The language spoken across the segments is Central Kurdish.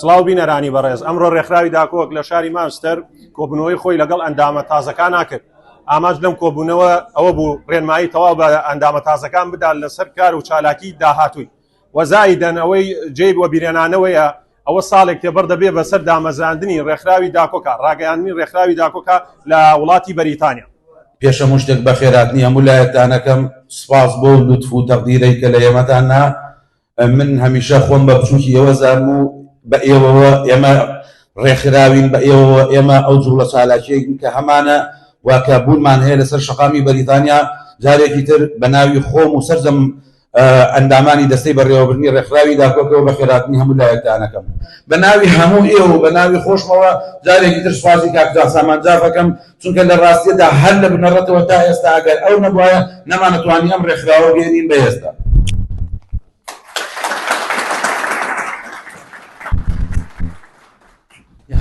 سڵاو بینەرانی بەڕێز ئەمڕۆ ڕێکخراوی داکۆک لە شاری مانچستەر کۆبوونەوەی خۆی لەگەڵ ئەندامە تازەکان ناکرد. ئاماژ لەم کۆبوونەوە ئەوە بوو ڕێنمایی تەواو بە ئەندامە تازەکان بدات لەسەر کار و چالاکی داهاتووی. وەزایدەن ئەوەی جێی بۆ بیرێنانەوەیە ئەوە ساڵێک تێبەر دەبێ بەسەر دامەزراندنی ڕێکخراوی داکۆکە، ڕاگەیاندنی ڕێکخراوی داکۆکە لە وڵاتی بەریتانیا. پێش هەموو شتێک بەخێرهاتنی هەموو لایەکانەکەم سوپاس بۆ لوتف و تەقدیرەی کە لە ئێمەتاننا. من هەمیشە خۆم بە بچووکی ئێوە زارم و بە ئێوەوە ئێمە ڕێکخراوین، بە ئێوەوە ئێمە ئەو جوڵە چالاکیەکین کە هەمانە واکە بوونمان هەیە لەسەر شەقامی بەریتانیا. جارێکی تر بە ناوی خۆم و سەرجەم ئەندامانی دەستەی بەڕێوەبردننی ڕێکخراوی داکۆکەوە بەخێرهاتنی هەموو لایەکانەکەم بە ناوی هەموو ئێوە بە ناوی خۆشمەوە جارێکی تر سوپاسی کاک سامانجافەکەم، چونکە لە ڕاستیەدا هەر لە بنەڕەتەوە تا ئێستا ئەگەر ئەو نەبوایە نەمانەتوانی ئەم ڕێکخراوە بێنین بە ئێستا.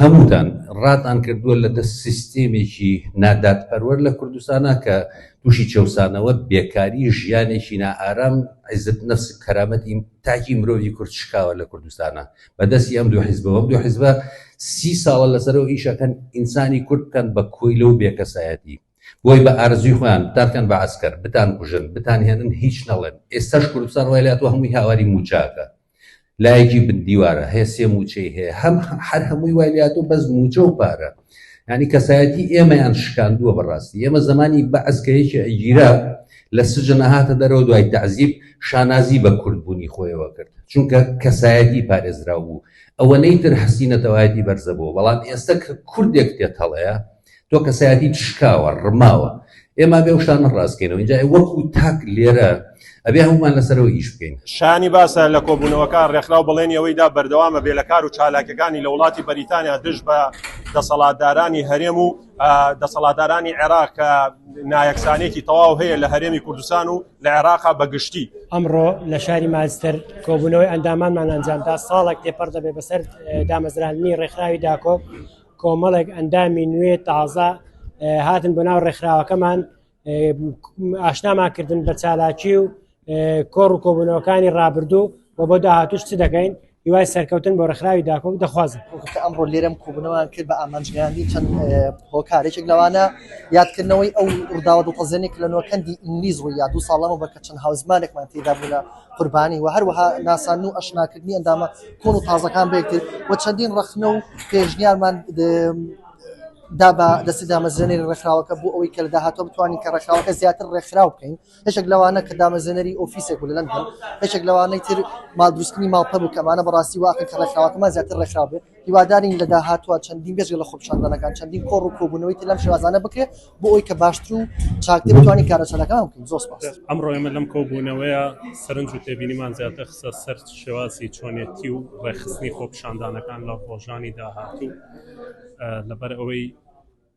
هەمووتان ڕاتان کردووە لە دەست سیستێمێکی نادادپەروەر لە کوردستانە کە تووشی چەوسانەوە بێکاری ژیانێکی نائارام عیزت نەفس کەرامەتی تاکی مرۆڤی کورد شکاوە لە کوردستانە بەدەستی ئەم دوو حیزبەوە. ئەم دوو حیزبە 30 ساڵە لەسەرەوە ئیشەکەن ئینسانی کورد بکەن بە کۆی لەو بێکەسایەتی، بۆی بە ئارزوی خۆیان بتانکەن بە عەسکەر، بتان کوژن، بتان هێنن، هیچ نەڵێن. ئێستاش کوردستان وایلاتوە هەمووی هاواری موچاکە، لایەکی بندیوارە هەیە، سێ موچەی هەیە، هەر هەمووی وایلاتۆ بەس موچە و پارە. ینی کەسایەتی ئێمەیان شکاندووە بەڕاستی. ئێمە زمانی بەعسکەیەکی ئەگیرا لە سجن هاتە دەرەوە دوای تەعزیب شانازی بە کوردبوونی خۆیەوە کرد، چونکە کەسایەتی پارێزراو بوو. ئەوەنەی تر حەسینەتەوایەتی بەرزە بوو. بەڵام ئێستا کە کوردێک تێت هەڵەیە تۆ کەسایەتی شکاوە ڕماوە. ئێمە بێ شتانە ڕاستکەینەوە. اینجا وەکو تاک لێرە ئەبێ هەمومان لەسەرەوە ئیش بکەین. شانی باسە لە کۆبوونەوەکان ڕێکخراو بەڵێنیەوەیدا بەردەوامە بێ لە کار و چالاکەکانی لە وڵاتی بەریتانیا دژ بە دەسەڵاتدارانی هەرێم و دەسەڵاتدارانی عێراق کە نایەکسانێکی تەواو هەیە لە هەرێمی کوردستان و لە عێراقا بەگشتی. ئەمڕۆ لە شاری مانچستەر کۆبوونەوەی ئەندامانمان ئەنجامدا. ساڵێک تێپەر دەبێ بەسەر دامەزراندنی ڕێکخراوی داکۆک. کۆمەڵێک ئەندامی نوێ تازە هاتن بۆ ناو ڕێکخراوەکەمان، ئاشناماکردن بە چالاکی و کۆڕ و کۆبوونەوەکانی ڕابردوو و بۆ داهاتوش چ دەکەین؟ هیوای سەرکەوتن بۆ ڕێکخراوی داکۆک دەخوازم. ئەمڕۆ لێرەم کۆبوونەوەیان کرد بە ئامانجگەاندی چەند هۆکارێکێک لەوانە یادکردنەوەی ئەو ڕووداوە دووقەزێنێک لە نۆکەندی ئینگلیز ڕوویا 2 ساڵەمە بە کە چەند هاوزمانێکمان تێدا بوو لە قوربانی و هەروەها ناسان و ئەشناکردنی ئەندامە کۆن و تازەکان بێکتر و چەندین ڕەخنە و پێشنیارمان دا بە دەستی دامەزرێنەری ڕێکخراوەکە بوو ئەوەی کە لە داهاتوە بتوانین کە ڕێکخراوەکە زیاتر ڕێکخراو بکەین. هێشێک لەوانە کە دامەزرێنەری ئۆفیسێک بوو لە لەندەن، هێشێک لەوانەی تر ماڵدروستنی ماڵپە بوو کەمانە بەڕاستی واقع کە ڕێکخراوەکەمان زیاتر ڕێکخراو بێت. هیوادارین لە داهاتوە چەندین بێژگە لە خۆپیشاندنەکان چەندین کۆڕ و کۆبوونەوەی تر لەم شێوازانە بکرێت بۆ ئەوەی کە باشتر و چاکتر بتوانین کارە چالاکەمان بکەین. زۆر سپاس. ئەمڕۆ ئێمە لەم کۆبوونەوەیە سەرنج و تێبینیمان زیاتر خستە سەر شێوازی چۆنێتی و ڕێخستنی خۆپیشاندانەکان لە ڕۆژانی داهاتوو. لەبەر ئەوەی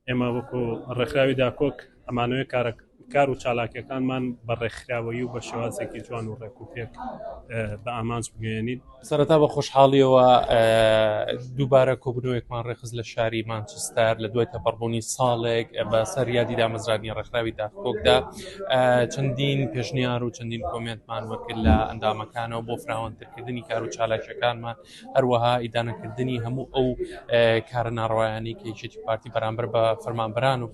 ئێمە وەکو ڕێکخراوی داکۆک ئەمانوێ کار و چالاکیەکانمان بە ڕێکخراوەیی و بە شێوازێکی جوان و ڕێکوپێک بە ئامانج بگەێنین. سەرەتا بە خۆشحاڵیەوە دووبارە کۆبوونەوەیەکمان ڕێخست لە شاری مانچستەر لە دوای تەپەڕبوونی ساڵێک بەسەر یادی دامەزرانی ڕێکخراوی داکۆکدا. چەندین پێشنیار و چەندین کۆمنتمان وەکرد لە ئەندامەکانەوە بۆ فراوانترکردنی کار و چالاکیەکانمان، هەروەها ئیدانەکردنی هەموو ئەو کارە ناڕەوایانی کە یەکێتی پارتی بەرامبەر بە فەرمانبەران و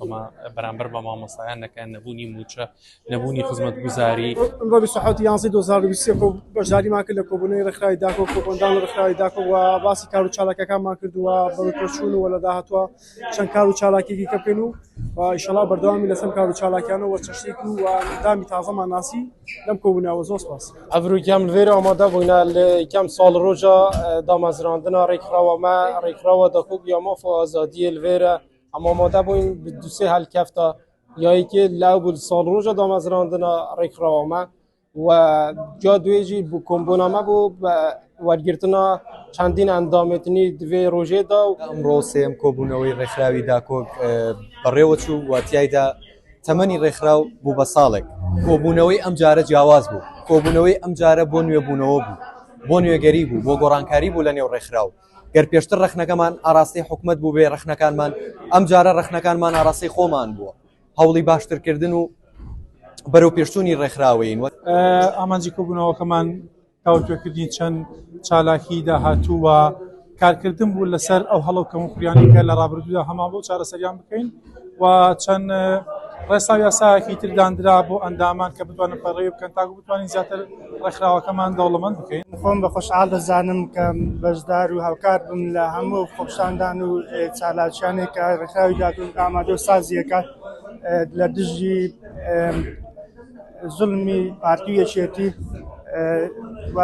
بەرامبەر بە مامۆستایان نەکەن، نەبوونی موچە، نەبوونی خزمەتگوزاری. ئەمڕۆ 27 یانزەی 2023 بەشداریمان کرد لە کۆبوونەوەی ڕێکخراوی داکۆک و کۆبوونەوەی ڕێکخراوی داکۆک و باسی کار و چالاکیەکانمان کردووە بەڵگەچوون و لە داهاتووە چەند کار و چالاکیێکی کە بکەین و ئینشەڵا بەردەوامی لەسەر کار و چالاکیانەوە چەشتێکی و ئەندامی تازەمان ناسی لەم کۆبوونەوە. زۆر سپاس. ئەڤروکیام لێرە ئامادە بووینە لە یەکەم ساڵ ڕۆژە دامەزراندنا ڕێکخراوەمە ڕێکخراوە داکۆک یا مافۆ ئازادیە لێرە ئەمە ئامادە بووین دووسێ هەلکەفتە یایکی لاو بول سال روزا دامەزراندنا ڕێکخراوەمە و جا دوێژی بوو کۆمبوونامە بوو وەرگرتنا چەندین ئەندامێتنی دوێ ڕۆژێدا و ئەمڕۆ سێم کۆبوونەوەی ڕێکخراوی داکۆک بەڕێوە چوو واتیایدا تەمەنی ڕێکخراو بوو بە ساڵێک. کۆبوونەوەی ئەم جارە جیاواز بوو، کۆبوونەوەی ئەم جارە بۆ نوێبوونەوە بوو، بۆ نوێگەری بوو، بۆ گۆڕانکاری بوو لە نێو ڕێکخراو. گەر پێشتر ڕەخنەکەمان ئاراستی حکومەت بوو بێ ڕەخنەکانمان، ئەم جارە ڕەخنەکانمان ئاراستی خۆمان بووە. هەوڵی باشترکردن و بەرەو پێشچوونی ڕێکخراوەین. ئامانجی کۆبوونەوەکەمان تاوتوێکردنی چەند چالاکی داهاتوو و کارکردن بوو لەسەر ئەو هەڵە و کەموخوریانەکە لە ڕابردوودا هەمان بۆ چارەسەریان بکەین و چەند ڕێسا یاسایەکی تردانرا بۆ ئەندامان کە بتوانن پەڕێ بکەن تاکو بتوانین زیاتر ڕێکخراوەکەمان دەوڵەمەند بکەین. خۆم بە خۆشحاڵ دەزانم کە بەشدار و هاوکار بم لە هەموو خۆپشاندان و چالاکیانێک کە ڕێکخراوی داهاتوو ئامادە و سازیەکات لە دژی زوڵمی پارتی یەکێتی و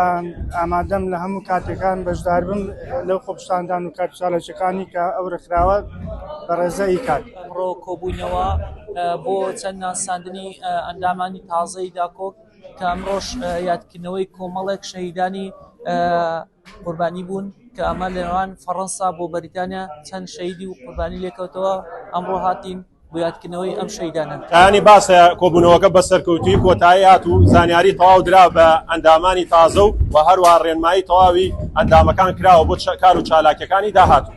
ئامادەم لە هەموو کاتێکان بەشدار بم لەو خۆپشاندان و کارچالەکەەکانی کە ئەو ڕێکخراوە بەڕێزەی کات. ئەمڕۆ کۆبوونەوە بۆ چەند ناساندنی ئەندامانی تازەی داکۆک کە ئەمڕۆژ یادکردنەوەی کۆمەڵێک شەهیدانی قوربانی بوون کە ئەمە لەوان فەڕەنسا بۆ بەریتانیا چەند شەهیدی و قوربانی لێکەوتەوە ئەمڕۆ هاتین بۆ یادکردنەوەی ئەم شەهیدانە. کانی باسە کۆبوونەوەکە بە سەرکەوتوی کۆتایی هات و زانیاری تەواو درا بە ئەندامانی تازە و هەروە ڕێنمایی تەواوی ئەندامەکان کراوە بۆ کار و چالاکیەکانی داهاتوو.